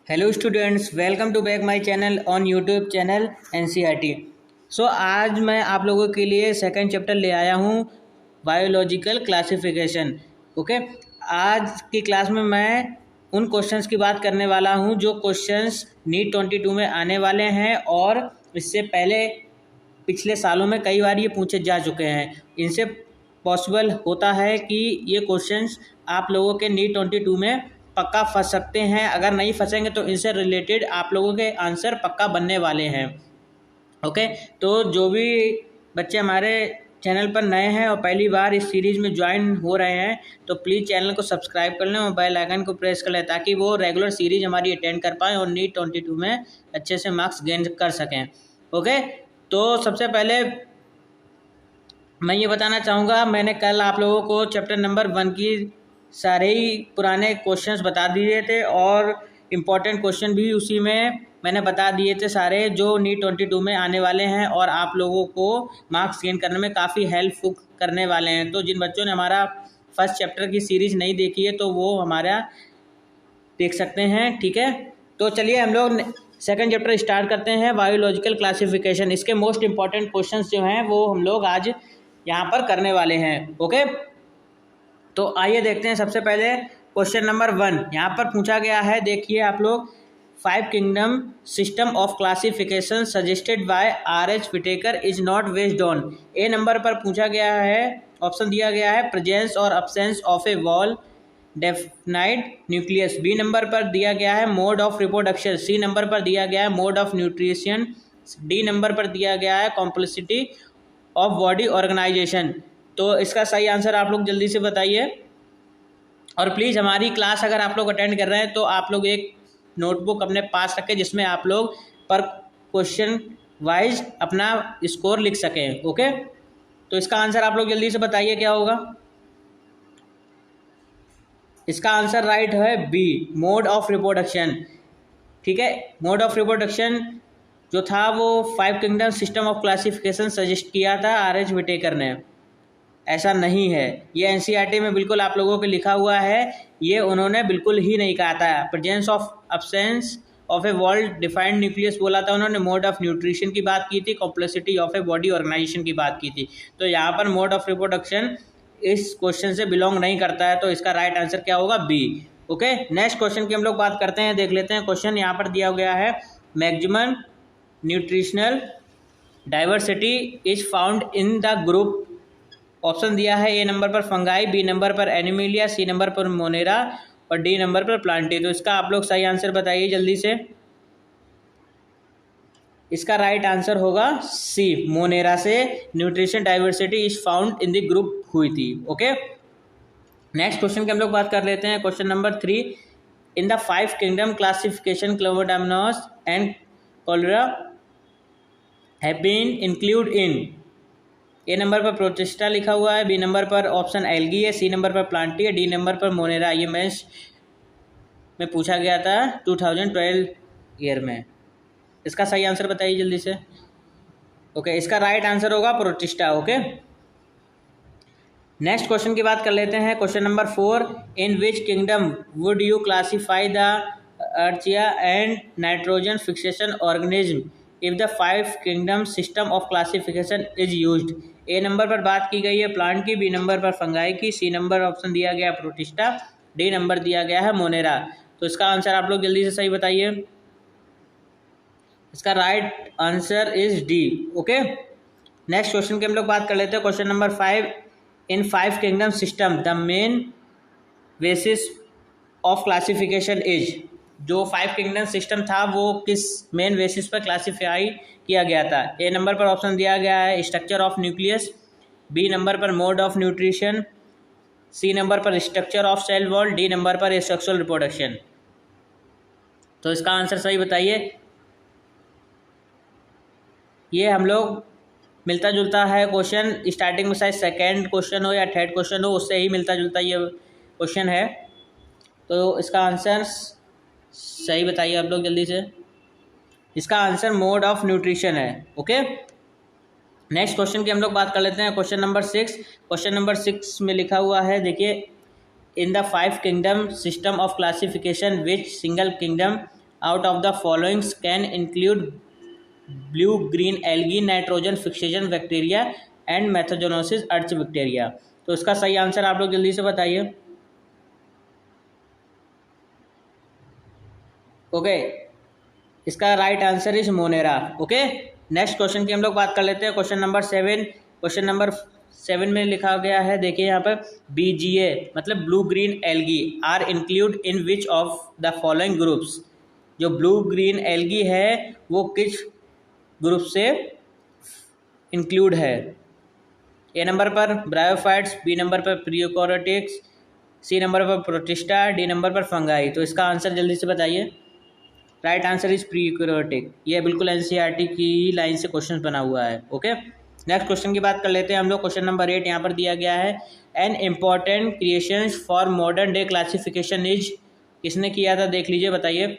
Hello students, welcome to back my channel on YouTube channel NCERT. आज मैं आप लोगों के लिए सेकंड चैप्टर ले आया हूँ, बायोलॉजिकल क्लासिफिकेशन। ओके, आज की क्लास में मैं उन क्वेश्चंस की बात करने वाला हूँ जो क्वेश्चंस नीट 22 में आने वाले हैं और इससे पहले पिछले सालों में कई बार ये पूछे जा चुके हैं। इनसे पॉसिबल होता है कि ये क्वेश्चंस आप लोगों के नीट 22 में पक्का फंस सकते हैं। अगर नहीं फंसेंगे तो इनसे रिलेटेड आप लोगों के आंसर पक्का बनने वाले हैं। ओके, तो जो भी बच्चे हमारे चैनल पर नए हैं और पहली बार इस सीरीज़ में ज्वाइन हो रहे हैं तो प्लीज़ चैनल को सब्सक्राइब कर लें और बेल आइकन को प्रेस कर लें ताकि वो रेगुलर सीरीज हमारी अटेंड कर पाएँ और नीट 22 में अच्छे से मार्क्स गेन कर सकें। ओके, तो सबसे पहले मैं ये बताना चाहूँगा, मैंने कल आप लोगों को चैप्टर नंबर 1 की सारे ही पुराने क्वेश्चंस बता दिए थे और इम्पॉर्टेंट क्वेश्चन भी उसी में मैंने बता दिए थे सारे, जो नीट 22 में आने वाले हैं और आप लोगों को मार्क्स गेन करने में काफ़ी हेल्प करने वाले हैं। तो जिन बच्चों ने हमारा फर्स्ट चैप्टर की सीरीज़ नहीं देखी है तो वो हमारा देख सकते हैं। ठीक है, तो चलिए हम लोग सेकंड चैप्टर स्टार्ट करते हैं, बायोलॉजिकल क्लासिफिकेशन। इसके मोस्ट इंपॉर्टेंट क्वेश्चंस जो हैं वो हम लोग आज यहाँ पर करने वाले हैं। ओके, तो आइए देखते हैं। सबसे पहले क्वेश्चन नंबर 1 यहाँ पर पूछा गया है, देखिए आप लोग, 5 kingdom system of classification suggested by R.H. Whittaker is not based on. A number पर पूछा गया है, ऑप्शन दिया गया है प्रेजेंस और absence of a wall definite nucleus. B number पर दिया गया है mode of reproduction. C number पर दिया गया है mode of nutrition. D number पर दिया गया है कॉम्प्लेक्सिटी ऑफ बॉडी ऑर्गेनाइजेशन। तो इसका सही आंसर आप लोग जल्दी से बताइए। और प्लीज़ हमारी क्लास अगर आप लोग अटेंड कर रहे हैं तो आप लोग एक नोटबुक अपने पास रखें जिसमें आप लोग पर क्वेश्चन वाइज अपना स्कोर लिख सकें। ओके, तो इसका आंसर आप लोग जल्दी से बताइए क्या होगा। इसका आंसर राइट है बी, मोड ऑफ रिप्रोडक्शन। ठीक है, मोड ऑफ रिप्रोडक्शन जो था वो 5 kingdom system of classification suggest किया था R.H. विटेकर ने। ऐसा नहीं है, ये एनसीईआरटी में बिल्कुल आप लोगों को लिखा हुआ है, ये उन्होंने बिल्कुल ही नहीं कहा था। Presence of absence of a world defined nucleus बोला था उन्होंने, मोड ऑफ न्यूट्रिशन की बात की थी, complexity of a body organisation की बात की थी। तो यहाँ पर मोड ऑफ रिप्रोडक्शन इस क्वेश्चन से बिलोंग नहीं करता है, तो इसका राइट आंसर क्या होगा, बी। ओके, नेक्स्ट क्वेश्चन की हम लोग बात करते हैं, देख लेते हैं। क्वेश्चन यहाँ पर दिया गया है, maximum nutritional diversity is found in the group. Option दिया है ए नंबर पर फंगाई, बी नंबर पर एनिमिलिया, सी नंबर पर मोनेरा और डी नंबर पर प्लांटी। तो इसका आप लोग सही आंसर बताइए जल्दी से। इसका राइट आंसर होगा सी, मोनेरा से nutrition diversity is found in the group हुई थी। ओके, नेक्स्ट क्वेश्चन की हम लोग बात कर लेते हैं। Question number 3, in the 5 kingdom classification chlamydomonas and cholera have been include in. A number पर प्रोटिस्टा लिखा हुआ है, बी नंबर पर ऑप्शन एल्गी है, सी नंबर पर प्लांटी है, डी नंबर पर मोनेरा। ये मैथ्स में पूछा गया था 2012 ईयर में। इसका सही आंसर बताइए जल्दी से। ओके, इसका राइट आंसर होगा प्रोटिस्टा। ओके, नेक्स्ट क्वेश्चन की बात कर लेते हैं। Question number 4, in which kingdom would you classify the archaea and nitrogen fixation organism if the 5 kingdom system of classification is used. A number पर बात की गई है प्लांट की, बी नंबर पर फंगाई की, सी नंबर ऑप्शन दिया गया प्रोटिस्टा, डी नंबर दिया गया है मोनेरा। तो इसका आंसर आप लोग जल्दी से सही बताइए। इसका right answer is D. Okay, next question की हम लोग बात कर लेते हैं। Question number 5, in 5 kingdom system the main basis of classification is. जो 5 किंगडम सिस्टम था वो किस मेन बेसिस पर क्लासीफाई किया गया था। ए नंबर पर ऑप्शन दिया गया है structure of nucleus, B number पर mode of nutrition, C number पर structure of cell wall, D number पर सेक्सुअल रिप्रोडक्शन। तो इसका आंसर सही बताइए। ये हम लोग मिलता जुलता है क्वेश्चन, स्टार्टिंग में शायद सेकेंड क्वेश्चन हो या थर्ड क्वेश्चन हो, उससे ही मिलता जुलता ये क्वेश्चन है। तो इसका आंसर सही बताइए आप लोग जल्दी से। इसका आंसर मोड ऑफ न्यूट्रिशन है। ओके, नेक्स्ट क्वेश्चन की हम लोग बात कर लेते हैं। क्वेश्चन नंबर 6, क्वेश्चन नंबर 6 में लिखा हुआ है, देखिए, in the 5 kingdom system of classification which single kingdom out of the followings can include blue green algae, nitrogen fixation bacteria and methanogens archaebacteria. तो इसका सही आंसर आप लोग जल्दी से बताइए। ओके, इसका right answer is Monera. Okay, next question की हम लोग बात कर लेते हैं। Question number 7। क्वेश्चन नंबर 7 में लिखा गया है, देखिए यहाँ पर BGA मतलब blue green algae are include in which of the following groups. जो ब्लू ग्रीन एल्गी है वो किस ग्रुप से इंक्लूड है? ए नंबर पर ब्रायोफाइट्स, बी नंबर पर प्रीकोरेटिक्स, सी नंबर पर प्रोटिस्टा, डी नंबर पर फंगाई। तो इसका आंसर जल्दी से बताइए। Right answer is prokaryotic. ये बिल्कुल NCERT की लाइन से क्वेश्चन बना हुआ है। ओके, नेक्स्ट क्वेश्चन की बात कर लेते हैं हम लोग। क्वेश्चन नंबर 8 यहाँ पर दिया गया है, an important creations for modern day classification is. किसने किया था देख लीजिए, बताइए।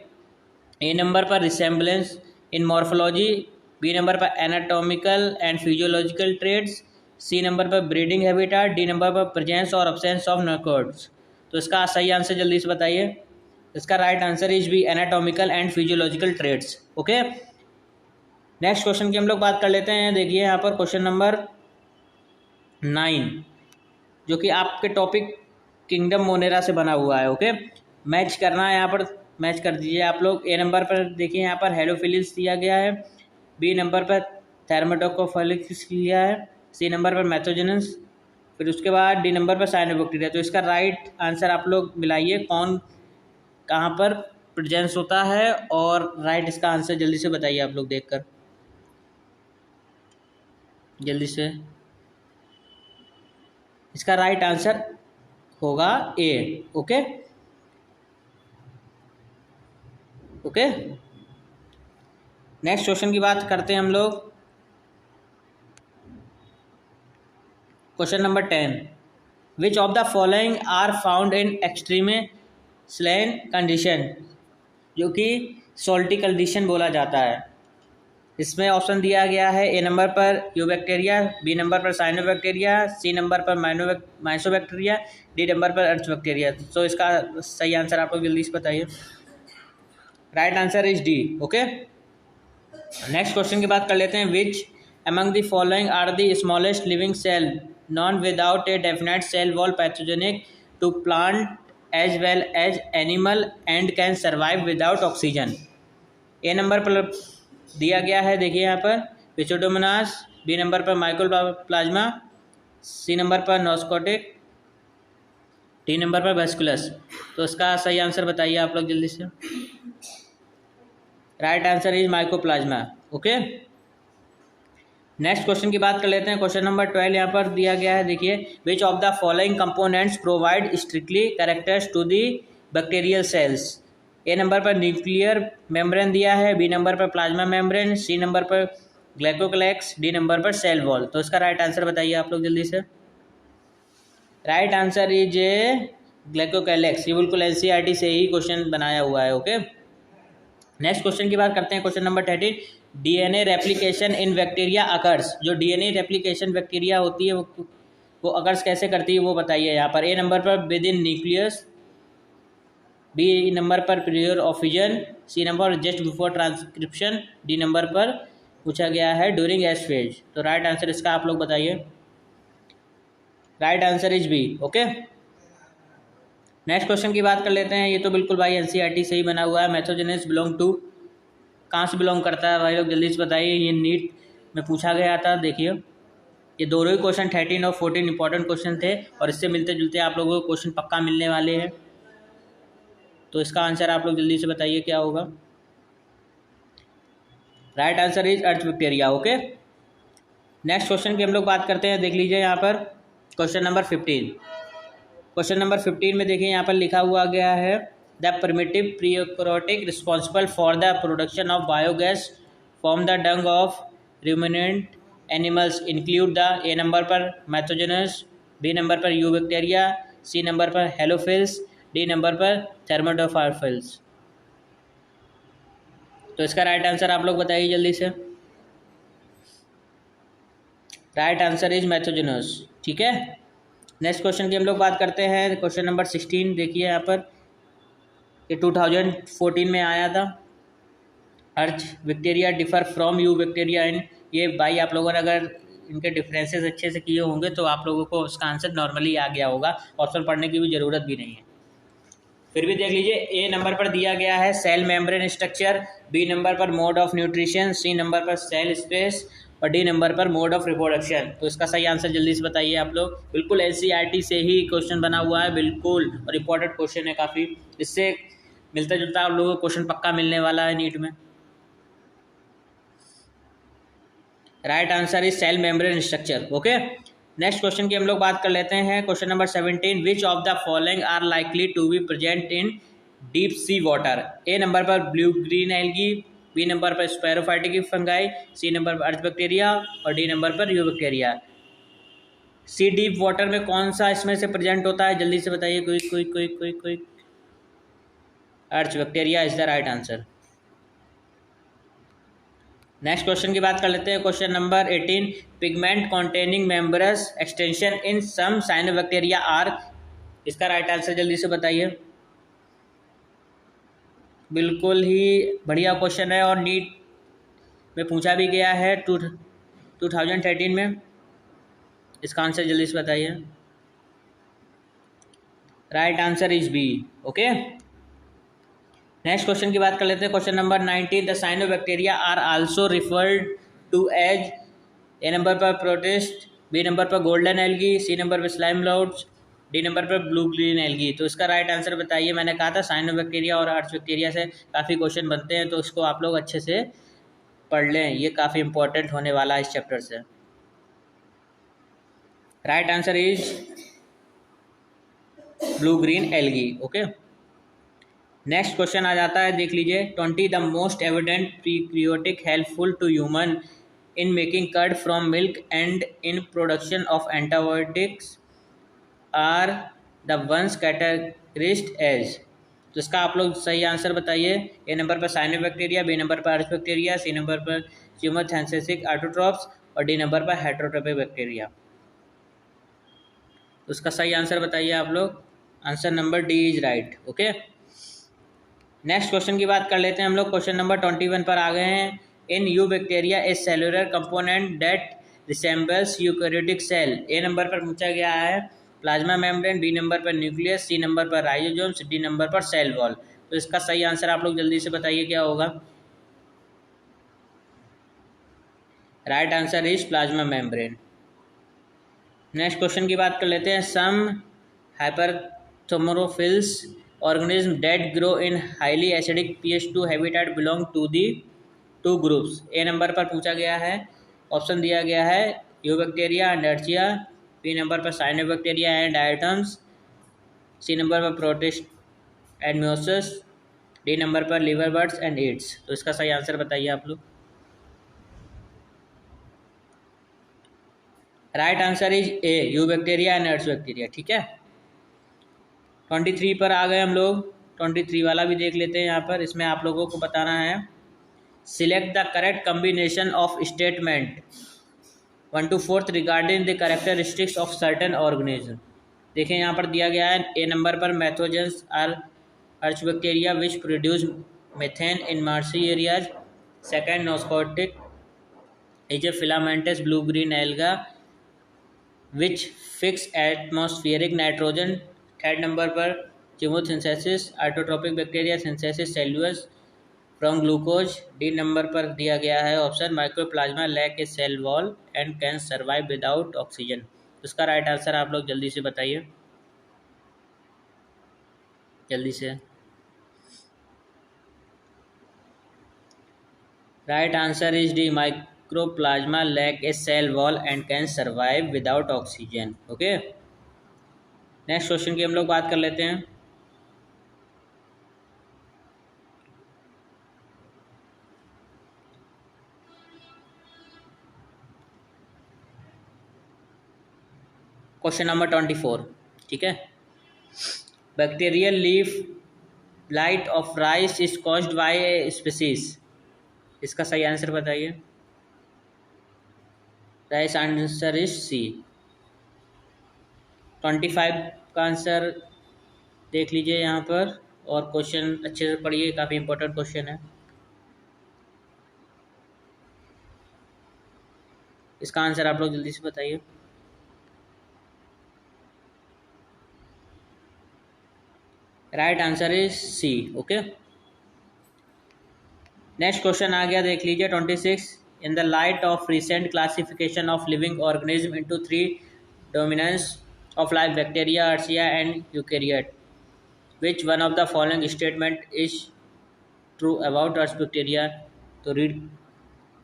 ए नंबर पर resemblance in morphology, B number पर anatomical and physiological traits, C number पर ब्रीडिंग हैबिटेट, डी नंबर पर प्रेजेंस और अब्सेंस ऑफ नॉकआउट्स। तो इसका सही आंसर जल्दी से बताइए। इसका right answer is B anatomical and physiological traits. Okay, next question की हम लोग बात कर लेते हैं। देखिए यहाँ पर क्वेश्चन नंबर 9 जो कि आपके टॉपिक किंगडम मोनेरा से बना हुआ है। ओके, मैच करना है यहाँ पर, मैच कर दीजिए आप लोग। ए नंबर पर देखिए यहाँ पर हेलोफिलिस दिया गया है, बी नंबर पर थर्मेटोकोफिलिस दिया है, सी नंबर पर मैथोजेनस, फिर उसके बाद डी नंबर पर साइनोबैक्टीरिया। तो इसका राइट आंसर आप लोग मिलाइए, कौन कहाँ पर प्रेजेंस होता है, और राइट इसका आंसर जल्दी से बताइए आप लोग देखकर, जल्दी से। इसका राइट आंसर होगा A. Okay okay, next question की बात करते हैं हम लोग। Question number 10, which of the following are found in extreme saline condition, जो कि सॉल्टी कंडीशन बोला जाता है। इसमें ऑप्शन दिया गया है, ए नंबर पर यूबैक्टीरिया, बी नंबर पर साइनोबैक्टीरिया, सी नंबर पर माइसोबैक्टीरिया, डी नंबर पर अर्चबैक्टीरिया। तो इसका सही आंसर आप लोग जल्दी से बताइए। Right answer is D. Okay, next question की बात कर लेते हैं। Which among the following are the smallest living cell known without a definite cell wall pathogenic to plant as well as animal and can survive without oxygen. A number पर दिया गया है, देखिए यहाँ पर पिचोडोमोनास, बी नंबर पर mycoplasma, C number पर नॉस्कोटिक, डी नंबर पर वेस्कुलस। तो इसका सही आंसर बताइए आप लोग जल्दी से। Right answer is mycoplasma. Okay, next question की बात कर लेते हैं। क्वेश्चन नंबर 12 यहाँ पर दिया गया है, देखिए। Which of the following components provide strictly characters to the bacterial cells. A number पर न्यूक्लियर मेम्ब्रेन दिया है, बी नंबर पर प्लाज्मा मेम्ब्रेन, सी नंबर पर ग्लाइकोक्लेक्स, डी नंबर पर सेल वॉल। तो इसका राइट आंसर बताइए आप लोग जल्दी से। Right answer is glycocalyx. ये बिल्कुल NCERT से ही क्वेश्चन बनाया हुआ है। ओके, नेक्स्ट क्वेश्चन की बात करते हैं। क्वेश्चन नंबर 13, DNA रेप्लिकेशन इन बैक्टीरिया अकर्स। जो DNA रेप्लिकेशन बैक्टीरिया होती है वो अकर्स कैसे करती है वो बताइए यहाँ पर। ए नंबर पर within nucleus, B number पर prior of fission, C number just before transcription, D number पर पूछा गया है ड्यूरिंग एस फेज। तो राइट आंसर इसका आप लोग बताइए। Right answer is B. Okay, next question की बात कर लेते हैं। ये तो बिल्कुल भाई NCERT से ही बना हुआ है। मैथोजेनेस बिलोंग टू, कहाँ से बिलोंग करता है भाई लोग जल्दी से बताइए। ये नीट में पूछा गया था। देखिए, ये दोनों ही क्वेश्चन 13 और 14 इंपॉर्टेंट क्वेश्चन थे, और इससे मिलते जुलते आप लोगों को क्वेश्चन पक्का मिलने वाले हैं। तो इसका आंसर आप लोग जल्दी से बताइए क्या होगा। Right answer is urge bacteria. Okay, next question की हम लोग बात करते हैं। देख लीजिए यहाँ पर क्वेश्चन नंबर 15। क्वेश्चन नंबर 15 में देखिए यहाँ पर लिखा हुआ गया है, the primitive prokaryotes responsible for the production of biogas from the dung of ruminant animals include the. A number पर मैथोजेनस, बी नंबर पर यूबैक्टीरिया, सी नंबर पर हेलोफिल्स, डी नंबर पर थर्मेटोफाइल्स। तो इसका राइट आंसर आप लोग बताइए जल्दी से। Right answer is methanogens. ठीक है, नेक्स्ट क्वेश्चन की हम लोग बात करते हैं। क्वेश्चन नंबर 16 देखिए यहाँ पर, ये 2014 में आया था। Urge bacteria differ from you bacteria इन, ये भाई आप लोगों ने अगर इनके डिफरेंसेस अच्छे से किए होंगे तो आप लोगों को उसका आंसर नॉर्मली आ गया होगा, ऑप्शन पढ़ने की भी ज़रूरत भी नहीं है। फिर भी देख लीजिए, ए नंबर पर दिया गया है cell membrane structure, B number पर mode of nutrition, C number पर सेल स्पेस और डी नंबर पर मोड ऑफ रिप्रोडक्शन। तो इसका सही आंसर जल्दी से बताइए आप लोग। बिल्कुल एनसीईआरटी से ही क्वेश्चन बना हुआ है, बिल्कुल, और इम्पोर्टेंट क्वेश्चन है काफ़ी, इससे मिलता जुलता आप लोगों को क्वेश्चन पक्का मिलने वाला है नीट में। Right answer is cell membrane structure. Okay, next question की हम लोग बात कर लेते हैं। Question number 17, which of the following are likely to be present in deep sea water. A number पर blue green algae, B number पर saprophytic fungi, C number पर अर्च बैक्टीरिया और डी नंबर पर eubacteria. Sea deep water में कौन सा इसमें से प्रेजेंट होता है, जल्दी से बताइए। कोई archaebacteria is the right answer. Next question की बात कर लेते हैं। Question number 18, pigment containing membranous extension in some cyanobacteria are. इसका राइट आंसर जल्दी से बताइए। बिल्कुल ही बढ़िया क्वेश्चन है और नीट में पूछा भी गया है 2013 में। इसका आंसर जल्दी से बताइए। Right answer is B. Okay, next question की बात कर लेते हैं। Question number 19, the cyanobacteria are also referred to as. A number पर प्रोटिस्ट, बी नंबर पर गोल्डन एल्गी, सी नंबर पर स्लाइम क्लाउड्स, डी नंबर पर ब्लू ग्रीन एल्गी। तो इसका राइट आंसर बताइए। मैंने कहा था साइनोबैक्टीरिया और अर्च बैक्टीरिया से काफ़ी क्वेश्चन बनते हैं, तो इसको आप लोग अच्छे से पढ़ लें, ये काफ़ी इंपॉर्टेंट होने वाला है इस चैप्टर से। Right answer is blue green algae. Okay, next question आ जाता है, देख लीजिए। 20, the most evident prokaryotic helpful to human in making curd from milk and in production of antibiotics are the ones categorized as. तो इसका आप लोग सही आंसर बताइए। ए नंबर पर साइनोबैक्टीरिया, बी नंबर पर अर्च बैक्टीरिया, सी नंबर पर chemosynthetic autotrophs और डी नंबर पर हेटेरोट्रोपिक बैक्टीरिया। तो इसका सही आंसर बताइए आप लोग। Answer number D is right. Okay, next question की बात कर लेते हैं हम लोग। क्वेश्चन नंबर 21 पर आ गए हैं। In eubacteria a cellular component that resembles eukaryotic cell. A number पर पूछा गया है प्लाज्मा मेम्ब्रेन, बी नंबर पर न्यूक्लियस, सी नंबर पर राइजोसोम्स, डी नंबर पर सेल वॉल। तो इसका सही आंसर आप लोग जल्दी से बताइए क्या होगा। Right answer is plasma membrane. Next question की बात कर लेते हैं। सम हाइपरथोमोरोफिल्स organisms that grow in highly acidic pH2 habitat belong to the two groups। A number पर पूछा गया है, ऑप्शन दिया गया है eubacteria and archaea, B number पर cyanobacteria and diatoms, C number पर protist and mucus, D number पर लिवर बर्ड्स एंड एड्स। तो इसका सही आंसर बताइए आप लोग। Right answer is A eubacteria and archaebacteria. ठीक है, 23 पर आ गए हम लोग। 23 वाला भी देख लेते हैं यहाँ पर। इसमें आप लोगों को बताना है, select the correct combination of statement 1 to 4 regarding the characteristics of certain organism. देखें यहाँ पर दिया गया है। ए नंबर पर methanogens are archaebacteria which produce methane in marshy areas. Second, nostoc is a filamentous blue green alga which fix atmospheric nitrogen. Third number पर chemosynthetic autotrophic bacteria synthesis cellulose from glucose. D number पर दिया गया है option mycoplasma lack a cell wall and can survive without oxygen. इसका right answer आप लोग जल्दी से बताइए, जल्दी से। Right answer is D mycoplasma lack a cell wall and can survive without oxygen. Okay, next question की हम लोग बात कर लेते हैं। Question number 24। ठीक है, bacterial leaf blight of rice is caused by a species. इसका सही आंसर बताइए। राइस आंसर इज सी। 25 का आंसर देख लीजिए यहाँ पर और क्वेश्चन अच्छे से पढ़िए, काफ़ी इंपॉर्टेंट क्वेश्चन है। इसका आंसर आप लोग जल्दी से बताइए। Right answer is C. Okay, next question आ गया, देख लीजिए 26। In the light of recent classification of living organism into 3 domains of life, bacteria, archaea and eukaryote, which one of the following statement is true about archaebacteria. तो read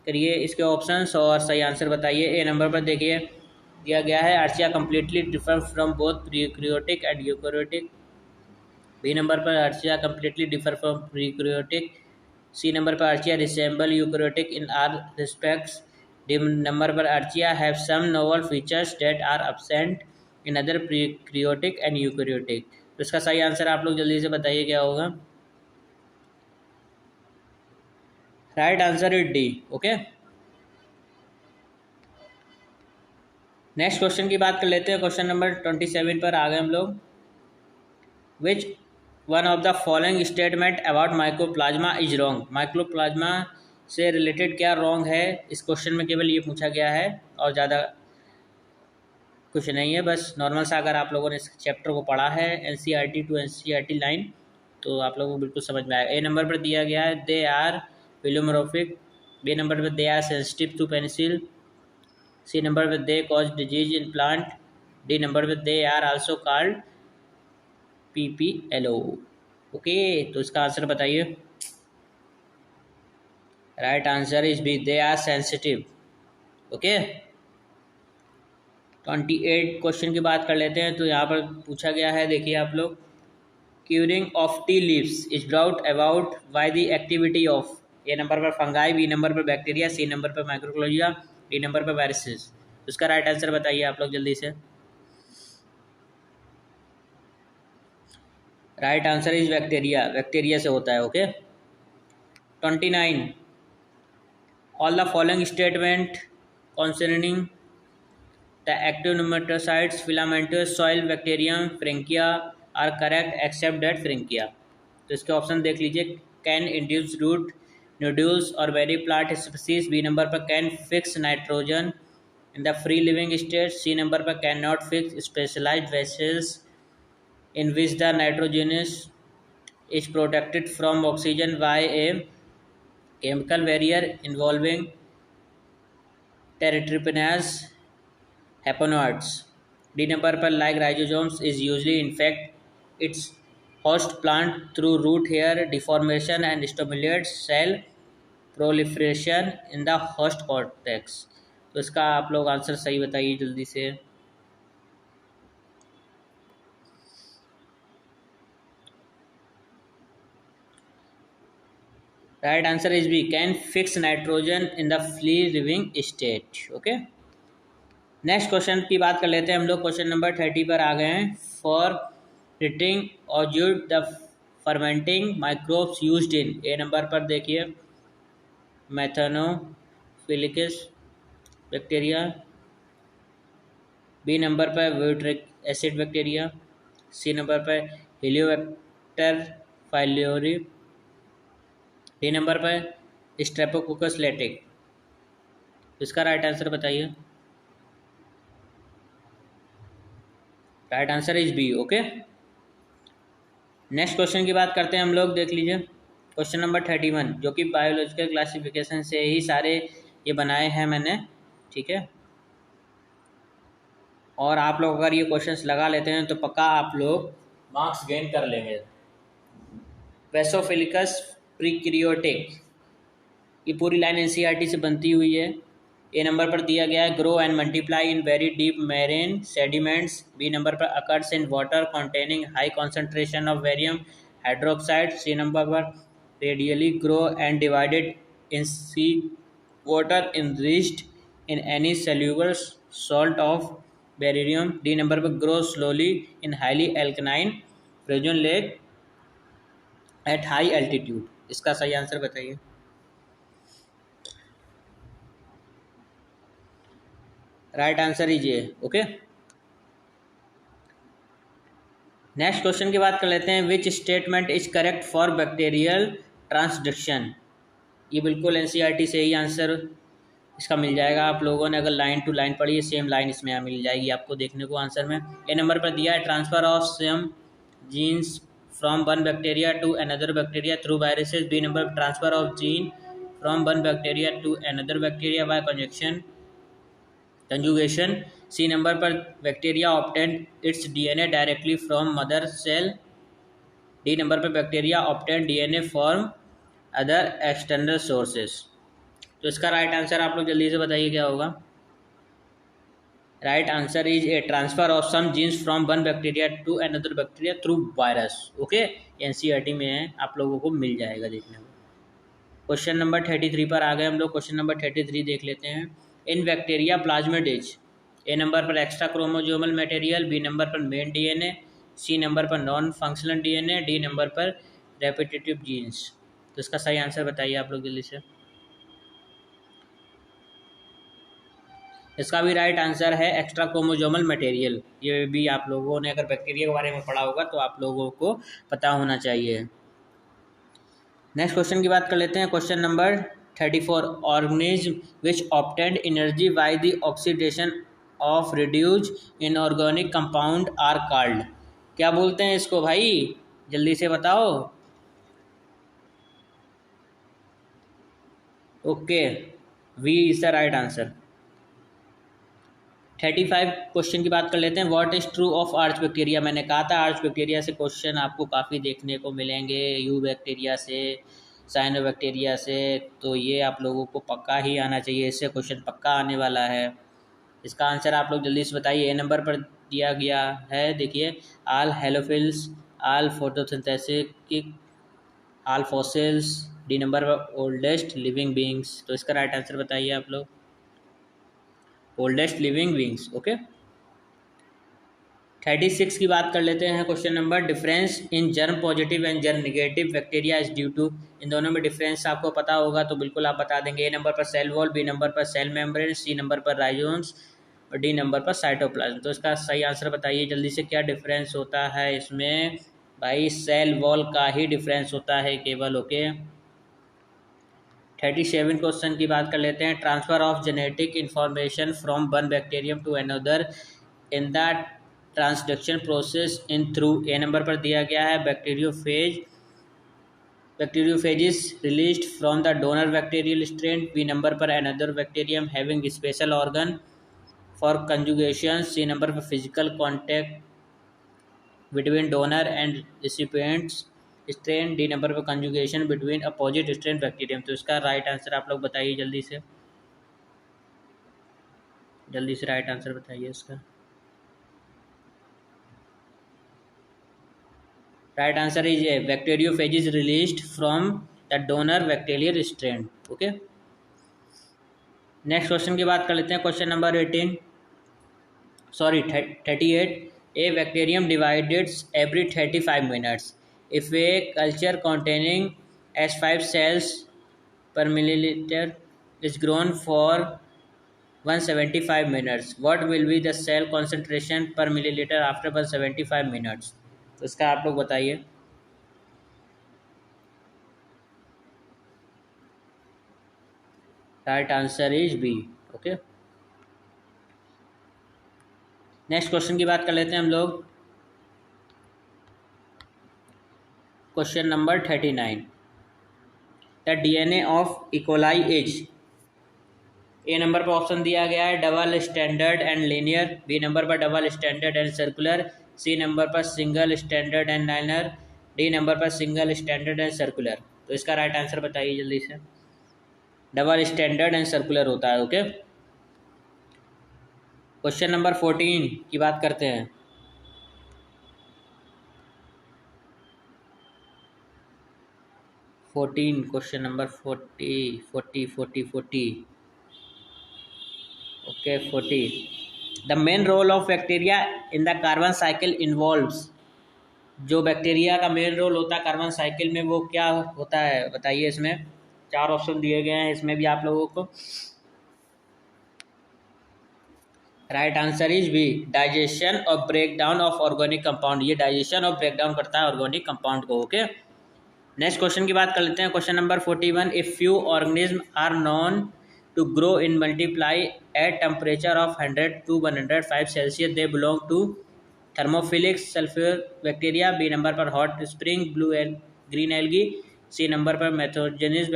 करिए इसके options और सही answer बताइए। A number पर देखिए दिया गया है, archaea completely differ from both prokaryotic and eukaryotic. B number पर archaea completely differ from prokaryotic. C number पर archaea resemble eukaryotic in are respects. D number पर archaea have some novel features that are absent in other prokaryotic and eukaryotic. तो इसका सही answer आप लोग जल्दी से बताइए क्या होगा। Right answer is D. Okay, next question की बात कर लेते हैं। क्वेश्चन नंबर 27 पर आ गए हम लोग। विच one of the following statement about mycoplasma is wrong. Mycoplasma से रिलेटेड क्या रॉन्ग है, इस क्वेश्चन में केवल ये पूछा गया है और ज़्यादा कुछ नहीं है। बस नॉर्मल सा अगर आप लोगों ने इस चैप्टर को पढ़ा है एनसीईआरटी टू एनसीईआरटी लाइन, तो आप लोगों को बिल्कुल समझ में आएगा। ए नंबर पर दिया गया है, they are pleomorphic. B number पर, they are sensitive to penicillin. C number पर, they cause disease in plant. D number पर, they are also called PPLO। Okay, तो इसका आंसर बताइए। Right answer is B, they are sensitive. Okay, 28 question की बात कर लेते हैं। तो यहाँ पर पूछा गया है, देखिए आप लोग, curing of tea leaves is brought about by the activity of. A number पर फंगाई, बी नंबर पर बैक्टीरिया, सी नंबर पर माइक्रोक्लोजिया, डी नंबर पर वायरसेस। तो इसका राइट आंसर बताइए आप लोग जल्दी से। Right answer is bacteria, bacteria से होता है। Okay, 29 all the following statement concerning the active nematocides filamentous soil bacterium Frankia are correct except that Frankia. तो इसके ऑप्शन देख लीजिए, कैन इंड्यूस रूट नोड्यूल्स और very plant species. B number पर, can fix nitrogen in the free living state. C number पर, can not fix specialized vessels in which the nitrogenous is protected from oxygen by a chemical barrier involving tertipenase haploids. D number पर, like rhizomes is usually infect its host plant through root hair deformation and stimulates cell proliferation in the host cortex। तो इसका आप लोग answer सही बताइए जल्दी से। Right answer is B, can fix nitrogen in the free living state. Okay, next question की बात कर लेते हैं हम लोग। क्वेश्चन नंबर 30 पर आ गए हैं। फॉर ट्रीटिंग ऑर्जुड the fermenting microbes used in. A number पर देखिए, मैथेनोफिलिकस बैक्टीरिया। बी नंबर पर, butyric acid bacteria. C number पर, हेलियोबैक्टर फाइलोरी। डी नंबर पर, स्ट्रेप्टोकोकस लेटिक। इसका राइट आंसर बताइए। Right answer is B. Okay, next question की बात करते हैं हम लोग, देख लीजिए। क्वेश्चन नंबर 31, जो कि बायोलॉजिकल क्लासिफिकेशन से ही सारे ये बनाए हैं मैंने, ठीक है। और आप लोग अगर ये क्वेश्चंस लगा लेते हैं तो पक्का आप लोग मार्क्स गेन कर लेंगे। वेसोफिलिकस प्रीक्रियोटिक, ये पूरी लाइन एनसीईआरटी से बनती हुई है। ए नंबर पर दिया गया है, grow and multiply in very deep marine sediments. B number पर, occurs in water containing high concentration of barium hydroxide. C number पर, readily grow and divided in sea water enriched in any soluble salt of barium. D number पर, grow slowly in highly एल्कनाइन frozen lake at high altitude. इसका सही answer बताइए। Right answer is A. Okay, next question की बात कर लेते हैं। Which statement is correct for bacterial transduction. ये बिल्कुल एनसीईआरटी से ही आंसर इसका मिल जाएगा आप लोगों ने अगर लाइन टू लाइन पढ़ी है, सेम लाइन इसमें यहाँ मिल जाएगी आपको देखने को आंसर में। ए नंबर पर दिया है transfer of some genes from one bacteria to another bacteria through viruses. B number पर transfer of gene from one bacteria to another bacteria by conjugation. C number पर bacteria obtain its DNA directly from mother cell. D number पर bacteria obtain DNA from other external sources. तो इसका right answer आप लोग जल्दी से बताइए क्या होगा। Right answer is A transfer of some genes from one bacteria to another bacteria through virus. Okay, NCERT में है, आप लोगों को मिल जाएगा देखने को। क्वेश्चन नंबर 33 पर आ गए हम लोग। क्वेश्चन नंबर 33 देख लेते हैं। In bacteria plasmids, A number पर extra chromosomal material, B number पर मेन डीएनए, सी नंबर पर non functional DNA, D number पर रेपिटेटिव जीन्स। तो इसका सही आंसर बताइए आप लोग जल्दी से। इसका भी राइट आंसर है एक्स्ट्रा क्रोमोजोमल मटेरियल। ये भी आप लोगों ने अगर बैक्टीरिया के बारे में पढ़ा होगा तो आप लोगों को पता होना चाहिए। नेक्स्ट क्वेश्चन की बात कर लेते हैं। Question number 34। Organism which obtained energy by the oxidation of reduce inorganic compound are called. क्या बोलते हैं इसको भाई, जल्दी से बताओ। Okay, B is the right answer. 35 question की बात कर लेते हैं। What is true of arch bacteria. मैंने कहा था आर्च बैक्टीरिया से क्वेश्चन आपको काफ़ी देखने को मिलेंगे, यू बैक्टीरिया से, साइनो बैक्टीरिया से। तो ये आप लोगों को पक्का ही आना चाहिए, इससे क्वेश्चन पक्का आने वाला है। इसका आंसर आप लोग जल्दी से बताइए। ए नंबर पर दिया गया है, देखिए, आल हेलोफिल्स, आल फोटोसिंथेटिक, आल फॉसिल्स। डी नंबर पर ओल्डेस्ट लिविंग बींग्स। तो इसका राइट आंसर बताइए आप लोग। Oldest living beings. ओके, 36 की बात कर लेते हैं। Question number. Difference in germ positive and germ negative bacteria is due to. इन दोनों में डिफरेंस आपको पता होगा तो बिल्कुल आप बता देंगे। ए नंबर पर सेल वॉल, बी नंबर पर सेल मेम्ब्रेन, सी नंबर पर राइजोम्स और डी नंबर पर साइटोप्लाज्म। तो इसका सही आंसर बताइए जल्दी से, क्या डिफरेंस होता है इसमें। भाई सेल वॉल का ही डिफरेंस होता है केवल। ओके, 37 क्वेश्चन की बात कर लेते हैं। Transfer of genetic information from one bacterium to another in the transduction process in through. A number पर दिया गया है bacteriophage is released from the donor bacterial strain. B number पर another bacterium having special organ for conjugation. C number पर physical contact between donor and recipients strain. D number पर conjugation between opposite strain bacterium. तो इसका right answer आप लोग बताइए जल्दी से, जल्दी से राइट आंसर बताइए इसका। Right answer is A bacteriophage is released from the donor bacterial strain. Okay, next question की बात कर लेते हैं। Question number 38। A bacterium divides every 35 minutes if a culture containing H5 cells per milliliter is grown for 175 minutes, what will be the cell concentration per milliliter after 175 minutes? तो इसका आप लोग बताइए। Right answer is B. Okay, next question की बात कर लेते हैं हम लोग। Question number 39। The DNA of E coli is. A number पर ऑप्शन दिया गया है double standard and linear, B number पर double standard and circular, C number पर single standard and linear, D number पर सिंगल स्टैंडर्ड एंड सर्कुलर। तो इसका right answer बताइए जल्दी से। डबल स्टैंडर्ड एंड सर्कुलर होता है। ओके, क्वेश्चन नंबर 14 की बात करते हैं। Question number 40। Okay, 40। The main role of bacteria in the carbon cycle involves. जो बैक्टीरिया का मेन रोल होता है कार्बन साइकिल में वो क्या होता है बताइए। इसमें 4 ऑप्शन दिए गए हैं, इसमें भी आप लोगों को। Right answer is B, digestion और ब्रेकडाउन ऑफ ऑर्गेनिक कंपाउंड। ये डाइजेशन और ब्रेकडाउन करता है ऑर्गेनिक कंपाउंड को। ओके, नेक्स्ट क्वेश्चन की बात कर लेते हैं। Question number 41। If few organism are known to grow and multiply at temperature of 100 to 105 Celsius. They belong to thermophilic sulfur bacteria. B number पर hot spring blue green algae. C number पर methogenous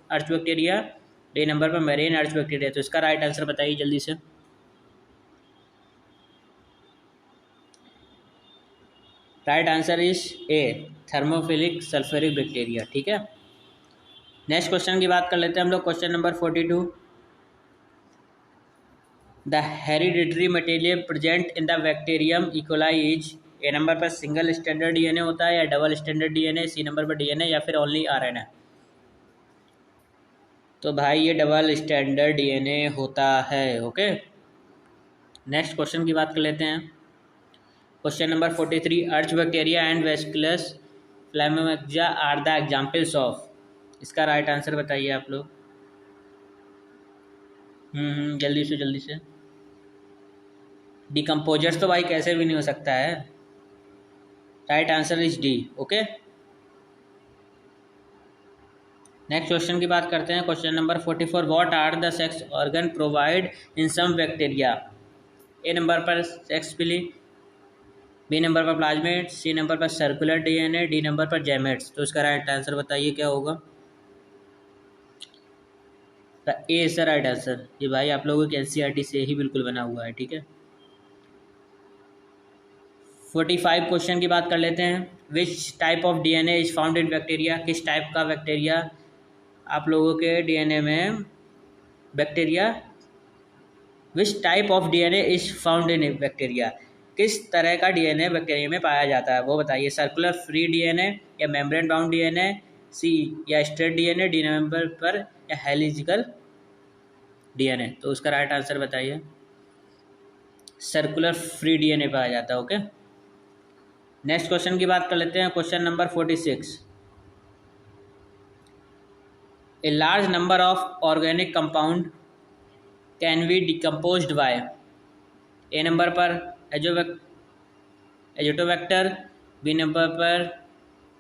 urge bacteria. D number पर marine urge bacteria. तो इसका right answer बताइए जल्दी से. Right answer is A, thermophilic sulphuric bacteria. ठीक है, नेक्स्ट क्वेश्चन की बात कर लेते हैं हम लोग. Question number 42. The hereditary material present in the bacterium E coli is. A number पर सिंगल स्टैंडर्ड डीएनए होता है या double standard DNA. C number पर डीएनए या फिर ओनली आरएनए. तो भाई ये डबल स्टैंडर्ड डीएनए होता है. ओके, नेक्स्ट क्वेश्चन की बात कर लेते हैं. Question number 43. Archaebacteria and वेस्कुलस फ्लैमिंगजा आर द एग्जाम्पल्स ऑफ. इसका राइट आंसर बताइए आप लोग. जल्दी से जल्दी से. डिकम्पोजर्स तो भाई कैसे भी नहीं हो सकता है. Right answer is D. Okay, next question की बात करते हैं. Question number 44. What are the sex organ provide in some bacteria. A number पर सेक्स पिली, बी नंबर पर प्लाज्मिड, सी नंबर पर सर्कुलर डीएनए, डी नंबर पर gametes. तो इसका राइट आंसर बताइए क्या होगा. A is the right answer. ये भाई आप लोगों के एनसीईआरटी से ही बिल्कुल बना हुआ है. ठीक है, 45 क्वेश्चन की बात कर लेते हैं. Which type of DNA is found in bacteria. किस टाइप का बैक्टीरिया आप लोगों के डीएनए में bacteria. Which type of DNA is found in bacteria. किस तरह का डीएनए बैक्टीरिया में पाया जाता है वो बताइए. सर्कुलर फ्री डीएनए या मेम्ब्रेन बाउंड डीएनए, सी या स्ट्रेट डीएनए, डी नंबर पर या हेलिजिकल डीएनए. तो उसका राइट आंसर बताइए. सर्कुलर फ्री डीएनए पाया जाता है. ओके, नेक्स्ट क्वेश्चन की बात कर लेते हैं. Question number 46. A large number of organic compound can be decomposed by. A number पर एजोटोबैक्टर, बी नंबर पर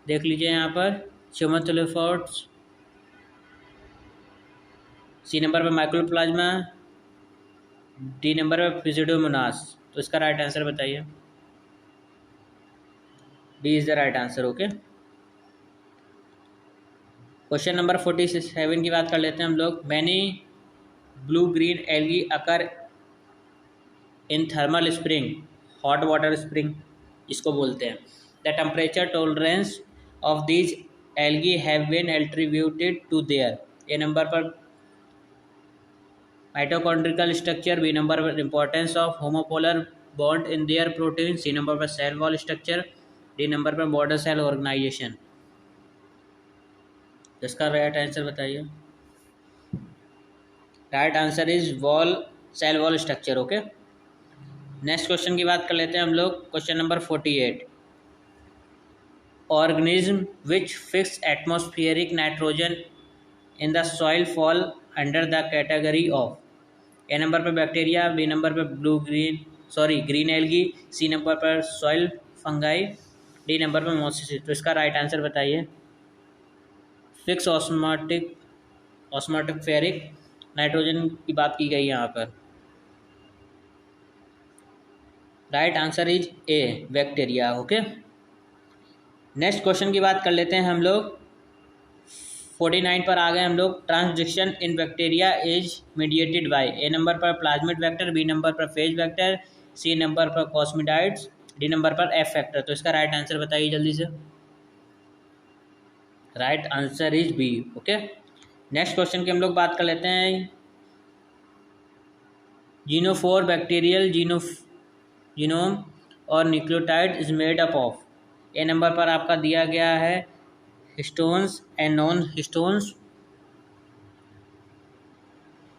देख लीजिए यहाँ पर चिमोथेलिफोर्ड्स, सी नंबर पर माइक्रोप्लाज्मा, डी नंबर पर फिजिडोमोनास. तो इसका राइट आंसर बताइए. D is the right answer. Okay, question number 47 की बात कर लेते हैं हम लोग. Many blue green algae occur in thermal spring, hot water spring इसको बोलते हैं. The temperature tolerance of these algae have been attributed to their. A number पर माइटोकॉन्ड्रिकल स्ट्रक्चर, बी नंबर पर importance of homopolar bond in their protein, C number पर cell wall structure, D number पर border cell organization. इसका right answer बताइए. Right answer is wall, cell wall structure. Okay, next question की बात कर लेते हैं हम लोग. Question number 48. Organism which fix atmospheric nitrogen in the soil fall under the category of. A number पर बैक्टीरिया, बी नंबर पर ग्रीन एल्गी, सी नंबर पर सॉइल फंगाई, डी नंबर पर मोसिस. तो इसका राइट आंसर बताइए. फिक्स ऑस्मोटिक फेरिक नाइट्रोजन की बात की गई यहाँ पर. Right answer is A, bacteria. Okay, next question की बात कर लेते हैं हम लोग. 49 पर आ गए हम लोग. Transcription in bacteria is mediated by. A number पर प्लाज्मिड वेक्टर, बी नंबर पर फेज वेक्टर, सी नंबर पर कॉस्मिडाइड्स, डी नंबर पर एफ फैक्टर. तो इसका राइट आंसर बताइए जल्दी से. Right answer is B. Okay, next question की हम लोग बात कर लेते हैं. जीनोफोर बैक्टीरियल जीनोम और nucleotide is made up of. A number पर आपका दिया गया है हिस्टोन्स एंड नॉन हिस्टोन्स.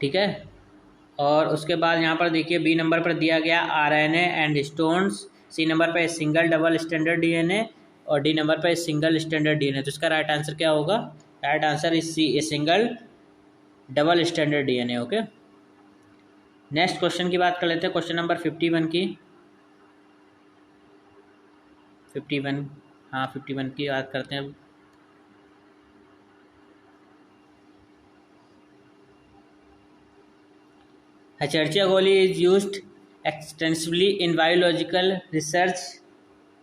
ठीक है, और उसके बाद यहाँ पर देखिए बी नंबर पर दिया गया RNA and histones, C number पर सिंगल डबल स्टैंडर्ड डीएनए और डी नंबर पर सिंगल स्टैंडर्ड डीएनए. तो इसका राइट आंसर क्या होगा. Right answer is C, a single double standard DNA. Okay, next question की बात कर लेते हैं. क्वेश्चन नंबर 51 की. 51 की बात करते हैं. Escherichia coli is used extensively in biological research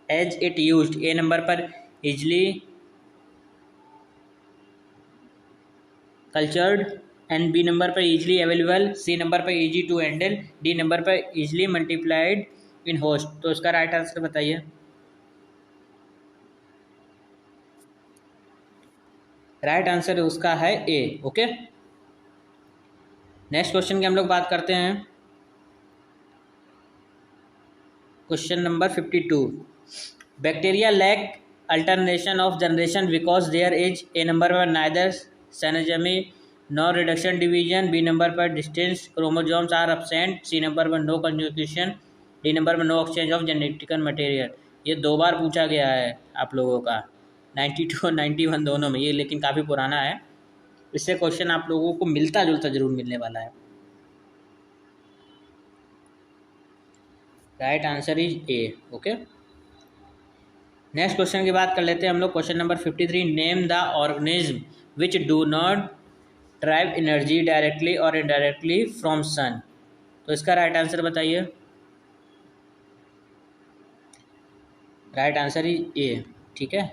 as it used A number पर easily cultured and B number पर easily available, C नंबर पर easy to handle, D number पर easily multiplied in host। तो इसका right answer बताइए। Right answer उसका है ए। Okay, next question की हम लोग बात करते हैं। Question number 52, bacteria lack alternation of generation because there is A number पर neither syngamy no reduction division, B number पर distance chromosomes are absent, C number पर नो कंजुगेशन, डी नंबर पर no exchange of genetical material. ये 2 बार पूछा गया है आप लोगों का 92 और 91 दोनों में, ये लेकिन काफ़ी पुराना है। इससे क्वेश्चन आप लोगों को मिलता जुलता जरूर मिलने वाला है। Right answer is A. Okay, next question की बात कर लेते हैं हम लोग। Question number 53, name the organism which do not drive energy directly और इनडायरेक्टली फ्रॉम सन। तो इसका राइट आंसर बताइए। राइट आंसर इज ए। ठीक है,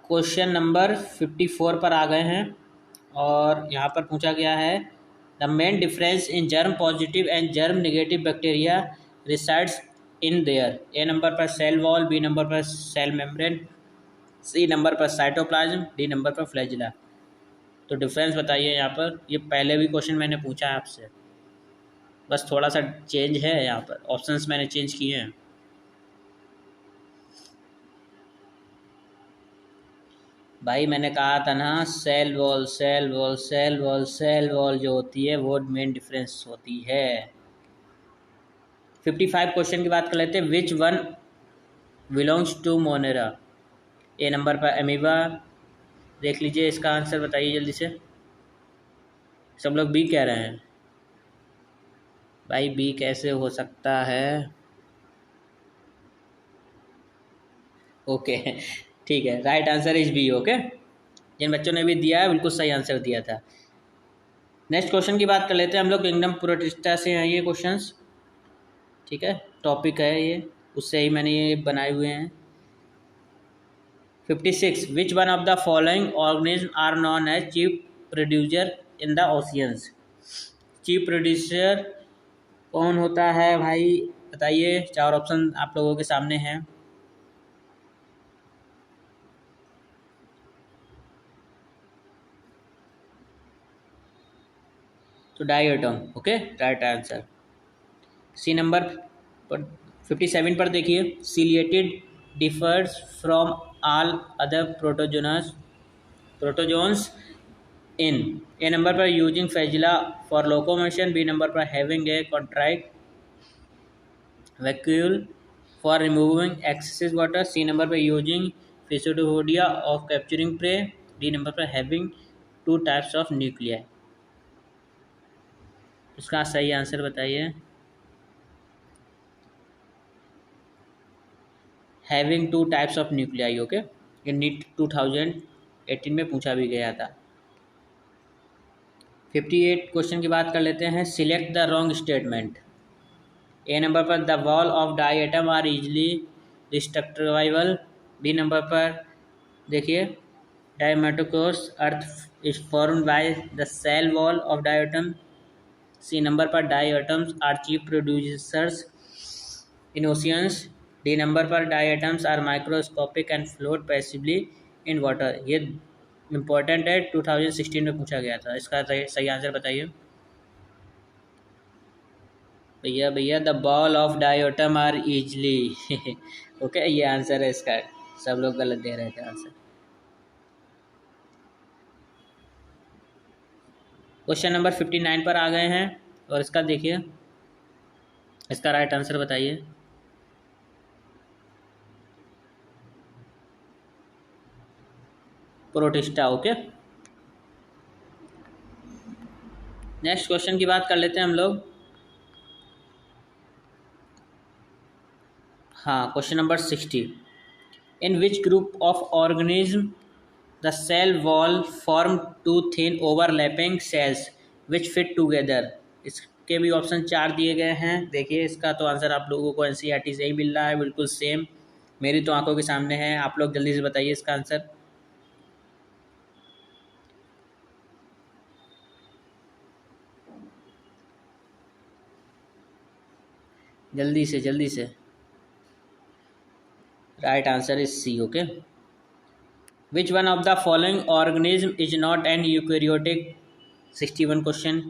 क्वेश्चन नंबर 54 पर आ गए हैं और यहाँ पर पूछा गया है the main difference in germ positive and germ negative bacteria resides in their. A number पर सेल वॉल, बी नंबर पर सेल मेम्ब्रेन, सी नंबर पर साइटोप्लाज्म, डी नंबर पर फ्लैजिला। तो डिफरेंस बताइए यहाँ पर। ये पहले भी क्वेश्चन मैंने पूछा है आपसे, बस थोड़ा सा चेंज है यहाँ पर, ऑप्शंस मैंने चेंज किए हैं। भाई मैंने कहा था ना, cell wall cell wall cell wall cell wall जो होती है वो मेन डिफरेंस होती है। 55 क्वेश्चन की बात कर लेते हैं। Which one belongs to monera. A number पर अमीबा। देख लीजिए, इसका आंसर बताइए जल्दी से। सब लोग बी कह रहे हैं। भाई बी कैसे हो सकता है? ओके ठीक है, right answer is B. Okay, जिन बच्चों ने भी दिया है बिल्कुल सही आंसर दिया था। नेक्स्ट क्वेश्चन की बात कर लेते हैं हम लोग। किंगडम प्रोटिस्टा से हैं ये क्वेश्चंस। ठीक है, टॉपिक है ये, उससे ही मैंने ये बनाए हुए हैं। 56, which one of the following organism are known as chief producer in the oceans. Chief producer कौन होता है भाई, बताइए। 4 ऑप्शन आप लोगों के सामने हैं। तो diatom. Okay, right answer C number पर। 57 पर देखिए, ciliated differs from all other protozoans in. A number पर using flagella for locomotion, B number पर having a contract vacuole for removing excessive water, C number पर using pseudopodia of capturing prey, D number पर having 2 types of nuclei. इसका सही answer बताइए। Having 2 types of nuclei. Okay, ये NEET 2018 में पूछा भी गया था। 58 क्वेश्चन की बात कर लेते हैं। Select the wrong statement. A number पर the wall of diatom are easily destructible, B number पर देखिए diatomaceous earth is formed by the cell wall of diatom, C number पर diatoms are chief producers in oceans, D number पर diatoms are microscopic and float passively in water. ये important है, 2016 में पूछा गया था। इसका सही आंसर बताइए भैया। भैया the wall of diatom are easily okay, ये आंसर है इसका। सब लोग गलत दे रहे थे आंसर। क्वेश्चन नंबर 59 पर आ गए हैं और इसका देखिए, इसका राइट आंसर बताइए। प्रोटिस्टा। ओके, नेक्स्ट क्वेश्चन की बात कर लेते हैं हम लोग। हाँ, question number 60, in which group of organism the cell wall form 2 thin overlapping shells which fit together. इसके भी ऑप्शन 4 दिए गए हैं। देखिए इसका तो आंसर आप लोगों को एनसीईआरटी से ही मिल रहा है, बिल्कुल सेम मेरी तो आंखों के सामने है। आप लोग जल्दी से बताइए इसका आंसर। जल्दी से जल्दी से। Right answer is C. Okay, which one of the following organism is not an eukaryotic. 61 question.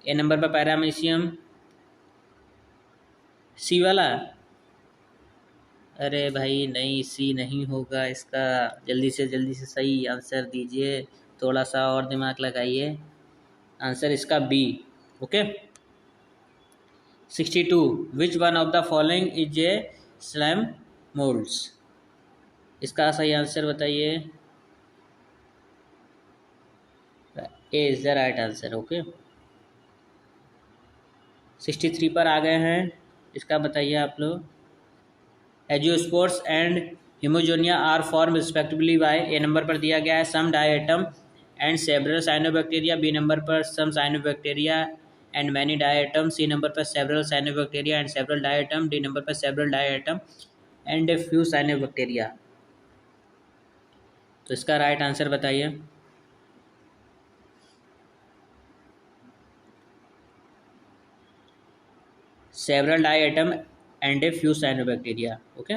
A number पर पैरामीशियम, सी वाला। अरे भाई नहीं, सी नहीं होगा इसका। जल्दी से सही आंसर दीजिए, थोड़ा सा और दिमाग लगाइए। आंसर इसका B. Okay. 62 which one of the following is a slime molds. इसका सही आंसर बताइए। A is the right answer. Okay, 63 पर आ गए हैं। इसका बताइए आप लोग। एजियोस्पोर्स एंड हिमोजोनिया are form respectively by. A number पर दिया गया है some diatom and several cyanobacteria. B number पर some cyanobacteria and many diatom. C number पर several cyanobacteria and several diatom. D number पर several diatom and a few cyanobacteria. तो इसका right answer बताइए। Several diatom and a few cyanobacteria. Okay,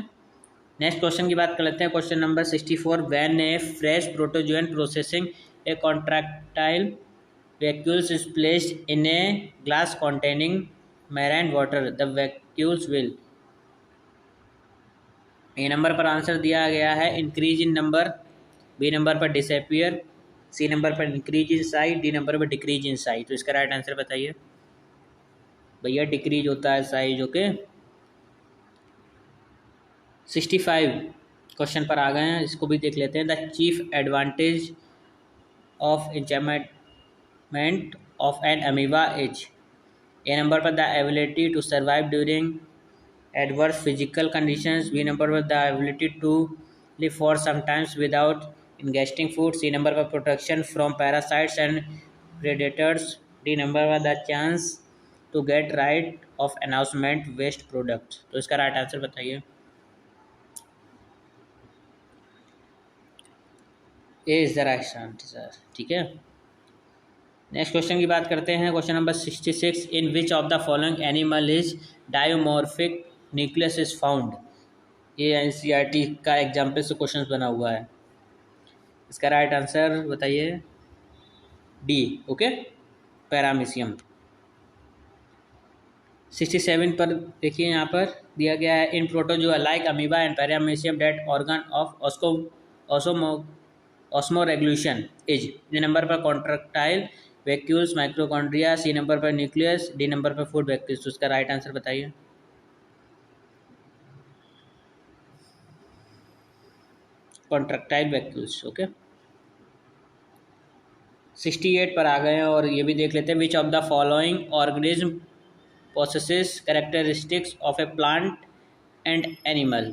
next question की बात कर लेते हैं। Question number 64 when a fresh protozoan processing a contractile vacuoles is placed in a glass containing marine water, the vacuoles will। A number पर answer दिया गया है increase in number. B number पर डिसअपियर। सी नंबर पर increase in size. D number पर decrease in size. तो इसका right answer बताइए भैया। डिक्रीज होता है साइज। ओके, 65 क्वेश्चन पर आ गए हैं, इसको भी देख लेते हैं। The chief advantage of enchantment of an amoeba is। A number पर the ability to survive during adverse physical conditions। B number पर the ability to live for some times without ingesting food। C number पर protection from parasites and predators। D number पर the chance to get rid of announcement waste products। तो इसका right answer बताइए। A is the right answer. ठीक है, next question की बात करते हैं। Question number 66 in which of the following animal is dimorphic nucleus is found. ये एनसीईआरटी का एग्जाम्पल से क्वेश्चन बना हुआ है। इसका राइट आंसर बताइए। डी। Okay, paramecium. 67 पर देखिए, यहाँ पर दिया गया है in protozoa like amoeba and paramecium that organ of osmoregulation is. D number पर कॉन्ट्रैक्टाइल वैक्यूल्स माइक्रोकॉन्ड्रिया। सी नंबर पर न्यूक्लियस। डी नंबर पर फूड वैक्यूल्स। तो उसका राइट आंसर बताइए। Contractile vacuoles. ओके, 68 पर आ गए हैं और ये भी देख लेते हैं। विच of the following organism possesses characteristics of A plant and animal.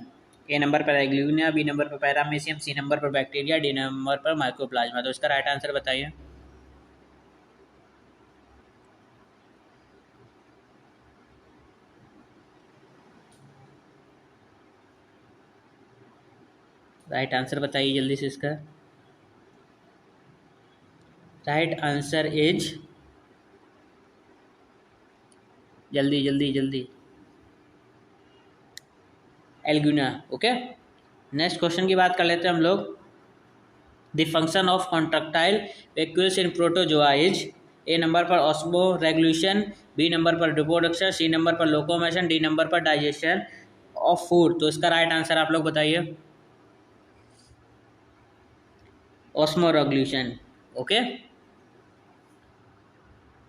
A number पर एग्लूनिया। बी नंबर पर पैरामीशियम। सी नंबर पर बैक्टीरिया। डी नंबर पर माइक्रोप्लाज्मा। तो इसका राइट आंसर बताइए। राइट आंसर बताइए जल्दी से इसका। राइट आंसर इज, जल्दी जल्दी जल्दी, एल्गुना। ओके, नेक्स्ट क्वेश्चन की बात कर लेते हैं हम लोग। The function of contractile vacuoles in protozoa is. A number पर ऑस्मो रेगुलेशन। बी नंबर पर रिप्रोडक्शन। सी नंबर पर लोकोमोशन। डी नंबर पर डाइजेशन ऑफ फूड। तो इसका राइट आंसर आप लोग बताइए। Osmo regulation. ओके,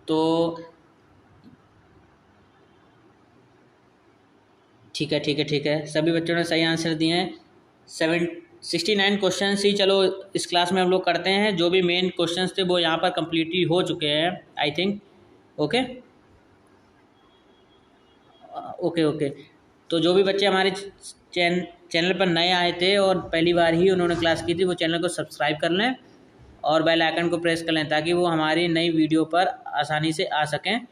तो ठीक है ठीक है ठीक है, सभी बच्चों ने सही आंसर दिए हैं। 69 क्वेश्चन ही चलो इस क्लास में हम लोग करते हैं। जो भी मेन क्वेश्चंस थे वो यहाँ पर कंप्लीटली हो चुके हैं I think. Okay okay okay, तो जो भी बच्चे हमारे चैनल पर नए आए थे और पहली बार ही उन्होंने क्लास की थी वो चैनल को सब्सक्राइब कर लें और बेल आइकन को प्रेस कर लें ताकि वो हमारी नई वीडियो पर आसानी से आ सकें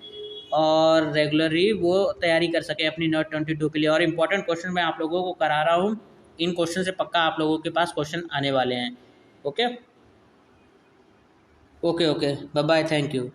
और रेगुलरली वो तैयारी कर सकें अपनी नोट 22 के लिए। और इम्पोर्टेंट क्वेश्चन मैं आप लोगों को करा रहा हूँ, इन क्वेश्चन से पक्का आप लोगों के पास क्वेश्चन आने वाले हैं। Okay okay okay, bye bye, thank you.